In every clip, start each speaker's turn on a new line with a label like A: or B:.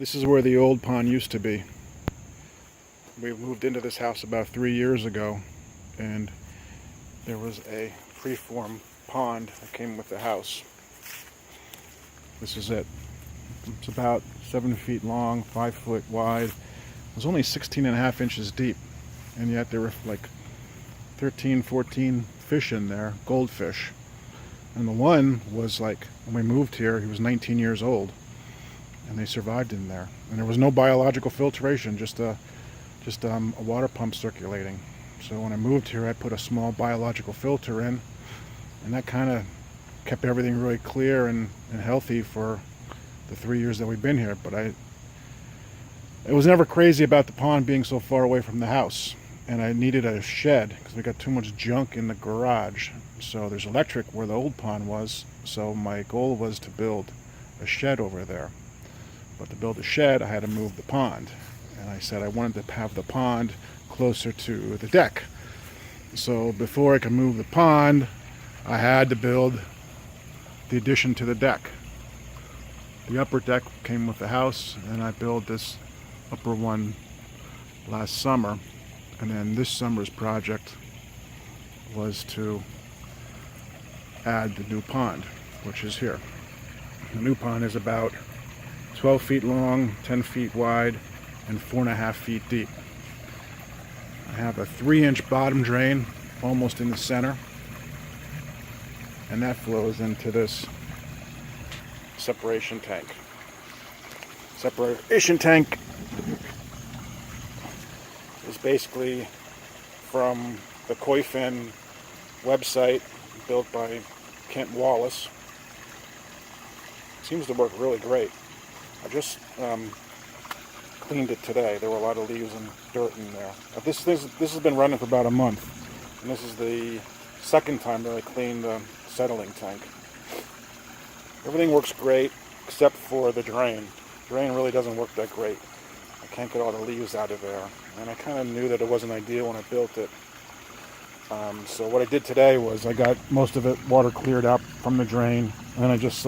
A: This is where the old pond used to be. We moved into this house about 3 years ago, and there was a freeform pond that came with the house. This is it. It's about 7 feet long, 5 foot wide. It was only 16.5 inches deep, and yet there were like 13, 14 fish in there, goldfish. And the one was like, when we moved here, he was 19 years old, and they survived in there. And there was no biological filtration, just a water pump circulating. So when I moved here, I put a small biological filter in, and that kind of kept everything really clear and healthy for the 3 years that we've been here. But I was never crazy about the pond being so far away from the house, and I needed a shed because we got too much junk in the garage. So there's electric where the old pond was, so my goal was to build a shed over there. But to build a shed, I had to move the pond, and I said I wanted to have the pond closer to the deck. So before I could move the pond, I had to build the addition to the deck. The upper deck came with the house, and I built this upper one last summer. And then this summer's project was to add the new pond, which is here. The new pond is about 12 feet long, 10 feet wide, and 4.5 feet deep. I have a 3-inch bottom drain almost in the center, and that flows into this separation tank. Separation tank is basically from the Koi Fin website built by Kent Wallace. It seems to work really great. I just cleaned it today. There were a lot of leaves and dirt in there. This has been running for about a month, and this is the second time that I cleaned the settling tank. Everything works great except for the drain. The drain really doesn't work that great. I can't get all the leaves out of there, and I kind of knew that it wasn't ideal when I built it. So what I did today was I got most of it water cleared out from the drain, and then I just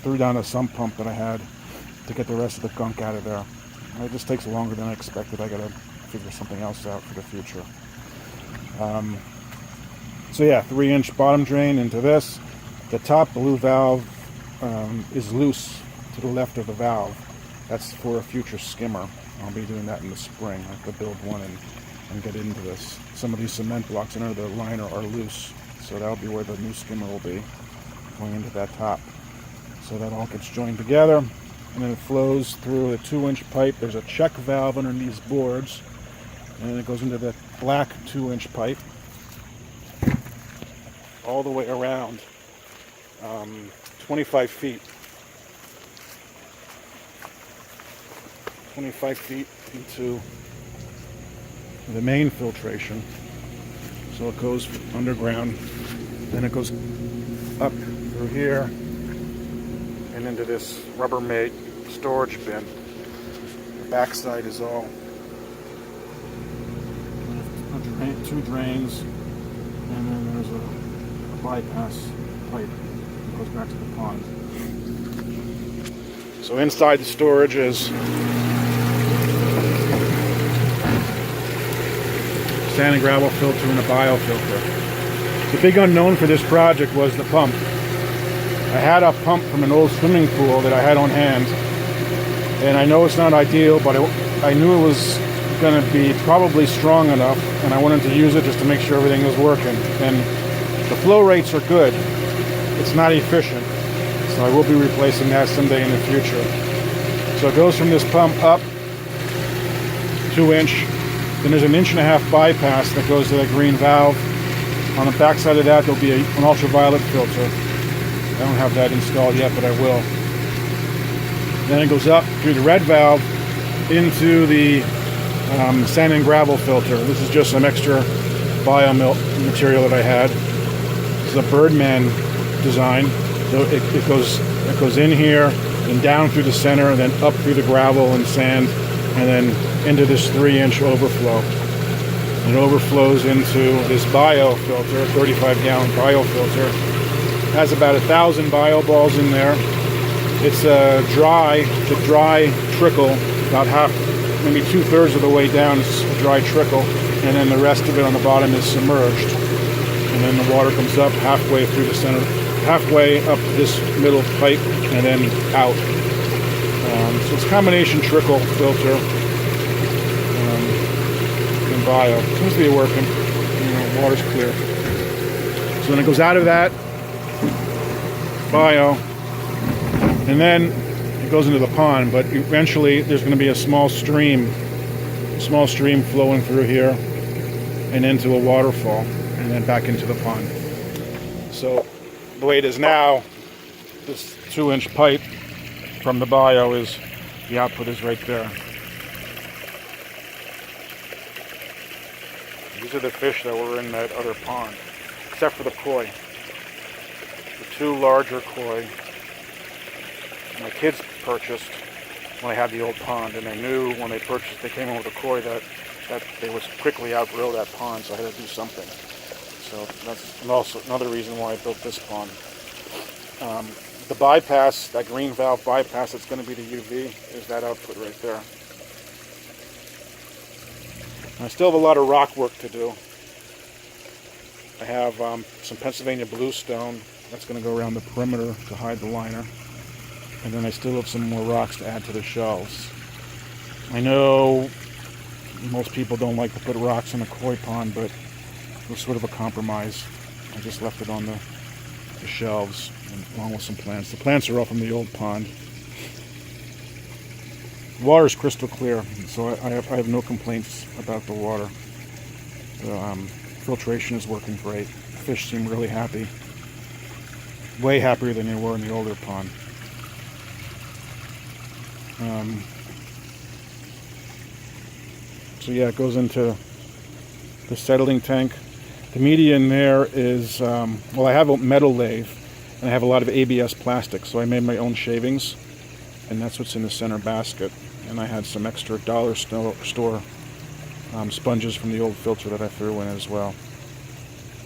A: threw down a sump pump that I had to get the rest of the gunk out of there. And it just takes longer than I expected. I gotta figure something else out for the future. So yeah, 3-inch bottom drain into this. The top blue valve is loose to the left of the valve. That's for a future skimmer. I'll be doing that in the spring. I have to build one and get into this. Some of these cement blocks under the liner are loose, so that'll be where the new skimmer will be, going into that top. So that all gets joined together, and then it flows through a 2-inch pipe. There's a check valve underneath these boards, and then it goes into the black 2-inch pipe all the way around 25 feet. 25 feet into the main filtration. So it goes underground, then it goes up through here and into this Rubbermaid storage bin. The backside is all two drains, and then there's a bypass pipe that goes back to the pond. So inside the storage is sand and gravel filter and a biofilter. The big unknown for this project was the pump. I had a pump from an old swimming pool that I had on hand, and I know it's not ideal, but I knew it was going to be probably strong enough, and I wanted to use it just to make sure everything was working. And the flow rates are good. It's not efficient, so I will be replacing that someday in the future. So it goes from this pump up, 2-inch. Then there's an 1.5-inch bypass that goes to that green valve. On the back side of that, there'll be an ultraviolet filter. I don't have that installed yet, but I will. Then it goes up through the red valve into the sand and gravel filter. This is just some extra bio material that I had. This is a Birdman design. So it goes in here and down through the center, and then up through the gravel and sand, and then into this 3-inch overflow. It overflows into this bio filter, 35-gallon bio filter. It has about 1,000 bio balls in there. It's a dry trickle, about half, maybe 2/3 of the way down is a dry trickle, and then the rest of it on the bottom is submerged. And then the water comes up halfway through the center, halfway up this middle pipe, and then out. So it's a combination trickle filter and bio. Seems to be working. Water's clear. So then it goes out of that bio, and then it goes into the pond. But eventually, there's going to be a small stream flowing through here and into a waterfall, and then back into the pond. So the way it is now, this 2-inch pipe from the bio is, the output is right there. These are the fish that were in that other pond, except for the koi. The 2 larger koi my kids purchased when I had the old pond, and they knew when they purchased, they came in with a koi that they would quickly outgrow that pond, so I had to do something. So that's also another reason why I built this pond. The bypass, that green valve bypass that's going to be the UV, is that output right there. I still have a lot of rock work to do. I have some Pennsylvania bluestone that's going to go around the perimeter to hide the liner. And then I still have some more rocks to add to the shelves. I know most people don't like to put rocks in a koi pond, but it was sort of a compromise. I just left it on the shelves along with some plants. The plants are all from the old pond. The water is crystal clear, so I have no complaints about the water. The filtration is working great. The fish seem really happy. Way happier than they were in the older pond. So yeah, it goes into the settling tank. The media in there is, well, I have a metal lathe, and I have a lot of ABS plastic, so I made my own shavings, and that's what's in the center basket. And I had some extra dollar store sponges from the old filter that I threw in as well.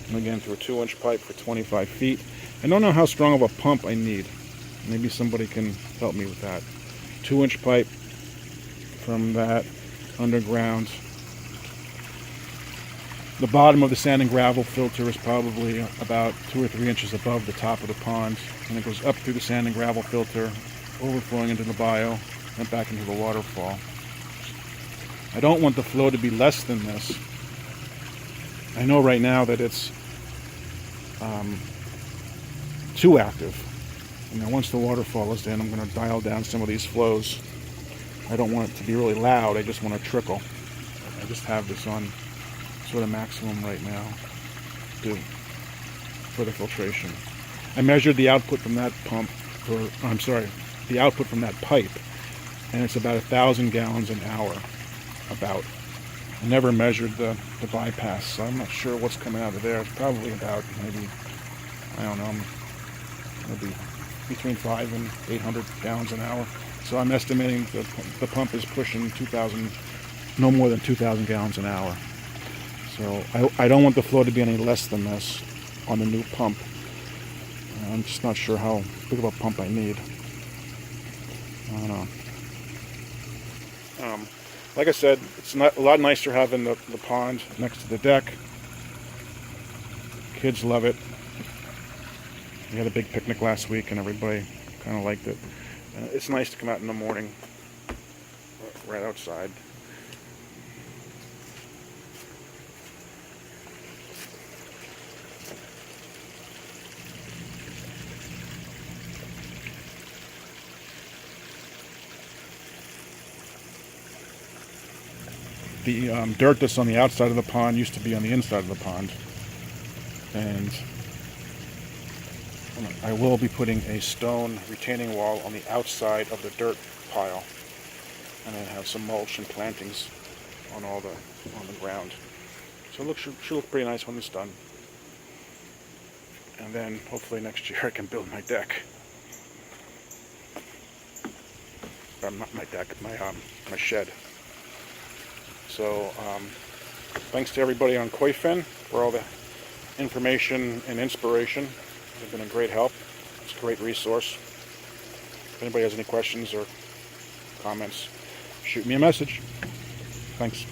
A: And again, through a 2-inch pipe for 25 feet. I don't know how strong of a pump I need. Maybe somebody can help me with that. 2-inch pipe from that underground. The bottom of the sand and gravel filter is probably about 2 or 3 inches above the top of the pond, and it goes up through the sand and gravel filter, overflowing into the bio, and back into the waterfall. I don't want the flow to be less than this. I know right now that it's too active. And then once the waterfall is in, I'm going to dial down some of these flows. I don't want it to be really loud, I just want to trickle. I just have this on sort of maximum right now for the filtration. I measured the output from that pump, the output from that pipe, and it's about 1,000 gallons an hour, about. I never measured the bypass, so I'm not sure what's coming out of there. It's probably about maybe, I don't know, maybe between 500 and 800 gallons an hour. So I'm estimating the pump is pushing 2,000, no more than 2,000 gallons an hour. So I don't want the flow to be any less than this on the new pump. I'm just not sure how big of a pump I need. I don't know. Like I said, it's a lot nicer having the pond next to the deck. Kids love it. We had a big picnic last week and everybody kind of liked it. It's nice to come out in the morning, right outside. The dirt that's on the outside of the pond used to be on the inside of the pond. And I will be putting a stone retaining wall on the outside of the dirt pile. And then have some mulch and plantings on the ground. So it should look pretty nice when it's done. And then hopefully next year I can build my deck. Not my deck, my shed. So, thanks to everybody on KoiFin for all the information and inspiration. They've been a great help. It's a great resource. If anybody has any questions or comments, shoot me a message. Thanks.